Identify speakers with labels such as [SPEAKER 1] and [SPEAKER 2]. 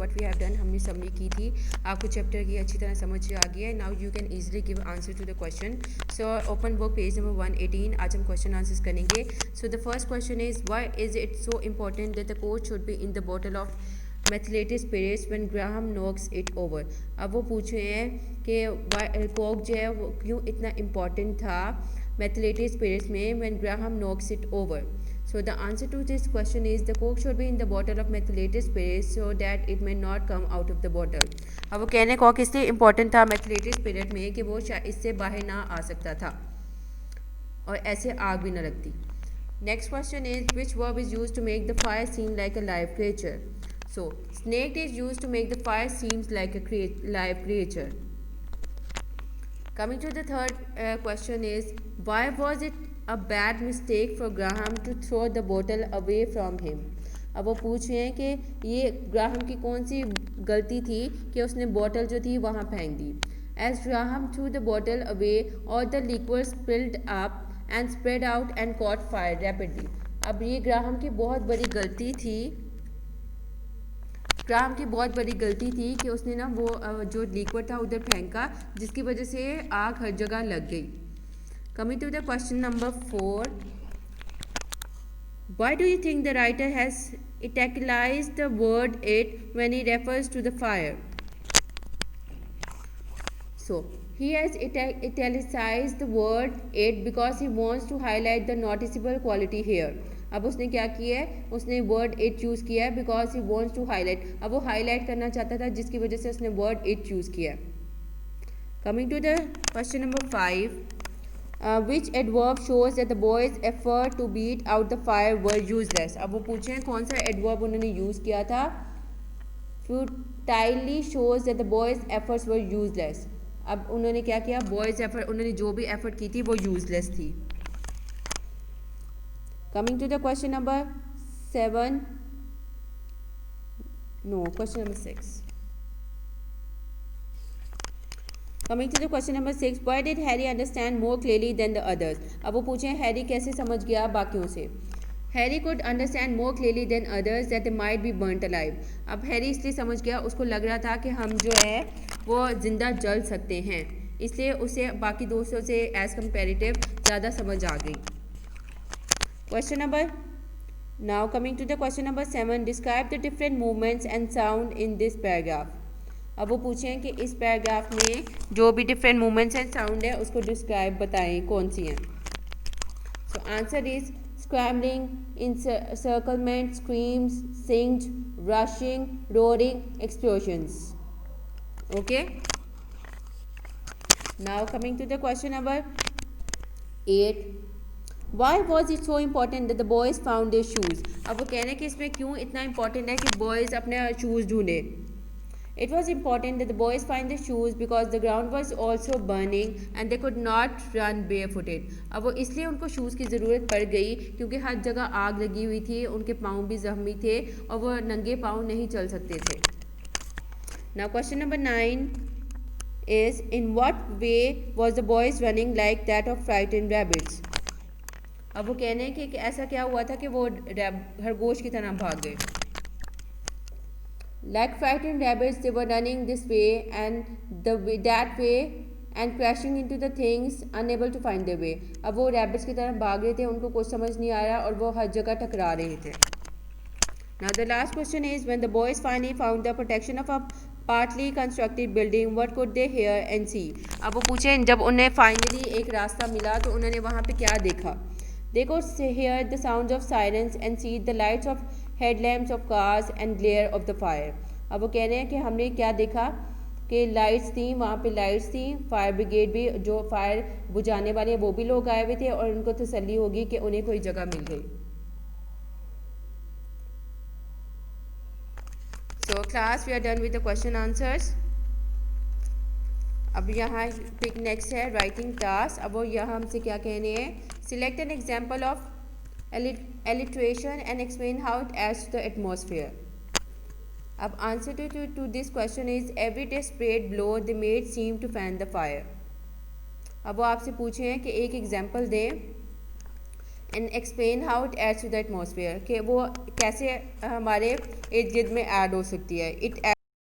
[SPEAKER 1] What we have done, हमने summary की थी, आपको चैप्टर की अच्छी तरह समझ आ गया है. Now you can easily give answer to the question. So open book page number 118. आज हम क्वेश्चन आंसर्स करेंगे. So the first question is why is it so important that the कोक should be in the bottle of methylated spirits when Graham knocks it over. अब वो पूछ रहे हैं कि कोक जो है वो क्यों इतना इम्पॉर्टेंट था methylated spirits में when Graham knocks it over. So the answer to this question is the coke should be in the bottle of methylated spirits so that it may not come out of the bottle. अब वो कहने Coke इसलिए important था methylated spirit में कि वो इससे बाहर ना आ सकता था और ऐसे आग भी ना लगती. Next question is which verb is used to make the fire seem like a live creature? So, snake is used to make the fire seems like a live creature. Coming to the third question is, why was it a bad mistake for Graham to throw the bottle away from him? अब वो पूछ रहे हैं कि ये Graham की कौन सी गलती थी कि उसने बॉटल जो थी वहाँ फेंक दी. As Graham threw the bottle away, all the liquid spilled up and spread out and caught fire rapidly. अब ये ग्राहम की बहुत बड़ी गलती थी. ग्राहम की बहुत बड़ी गलती थी कि उसने ना वो जो लिक्विड था उधर फेंका जिसकी वजह से आग हर जगह लग गई. Coming to the question number 4, why do you think the writer has italicised the word it when he refers to the fire? So he has italicized the word it because he wants to highlight the noticeable quality here. अब उसने क्या किया है, उसने word it choose किया है because he wants to highlight. अब वो हाईलाइट करना चाहता था जिसकी वजह से उसने वर्ड इट चूज़ किया है. Coming to the question number 5, which adverb shows that the boys effort to beat out the fire were useless. अब वो पूछे हैं कौन सा एडवर्ब उन्होंने यूज़ किया था. Futilely shows that the boys efforts were useless. अब उन्होंने क्या किया, बॉयज एफर्ट, उन्होंने जो भी एफर्ट की थी वो यूजलेस थी. Coming to the question number 7, no, question number 6. Coming to the question number 6, why did Harry understand more clearly than the others? अब वो पूछे हैरी कैसे समझ गया बाकियों से. Harry could understand more clearly than others that they might be burnt alive. अब Harry इसलिए समझ गया, उसको लग रहा था कि हम जो है वो जिंदा जल सकते हैं, इसलिए उसे बाकी दोस्तों से एज कंपेरेटिव ज़्यादा समझ आ गई. Question number, now coming to the question number 7, describe the different movements and sound in this paragraph. अब वो पूछे हैं कि इस पैराग्राफ में जो भी डिफरेंट मूवमेंट्स एंड साउंड है उसको डिस्क्राइब बताएं कौन सी हैं. So answer is scrambling, encirclement, screams, sings, rushing, roaring, explosions. Okay. Now coming to the question number 8. Why was it so important that the boys found their shoes? अब वो कह रहे हैं कि इसमें क्यों इतना इम्पोर्टेंट है कि बॉयज़ अपने शूज़ ढूंढे. It was important that the boys find the shoes because the ground was also burning and they could not run barefooted. अब वो इसलिए उनको शूज़ की ज़रूरत पड़ गई क्योंकि हर जगह आग लगी हुई थी, उनके पाँव भी ज़ख्मी थे और वो नंगे पाँव नहीं चल सकते थे. Now question number 9 is, in what way was the boys running like that of frightened rabbits? अब वो कहने हैं कि ऐसा क्या हुआ था कि वो खरगोश की तरह भाग गए. Like frightened rabbits, they were running this way and that way and crashing into the things, unable to find their way. अब वो rabbits की तरह भाग रहे थे, उनको कुछ समझ नहीं आ रहा और वो हर जगह टकरा रहे थे. Now the last question is, when the boys finally found the protection of a partly constructed building, what could they hear and see? अब वो पूछे जब उन्हें फाइनली एक रास्ता मिला तो उन्होंने वहाँ पे क्या देखा. They could hear the sounds of sirens and see the lights of headlamps of cars and glare of the fire. अब वो कह रहे हैं कि हमने क्या देखा कि लाइट्स थी, वहाँ पे लाइट्स थी, फायर ब्रिगेड भी, जो फायर बुझाने वाले वो भी लोग आए हुए थे और उनको तसल्ली होगी कि उन्हें कोई जगह मिल गई. So class, we are done with the question answers. अब यहाँ पिक नेक्स्ट है राइटिंग टास्क. अब वो यहाँ हमसे क्या कहने हैं, select an example of alliteration and explain how it adds to the atmosphere. अब answer to this question is, every desperate blow they made seemed to fan the fire. अब वो आपसे पूछे हैं कि एक एग्जाम्पल दें and explain how it adds to the atmosphere, कि वो कैसे हमारे इर्द गिर्द में ऐड हो सकती है. इट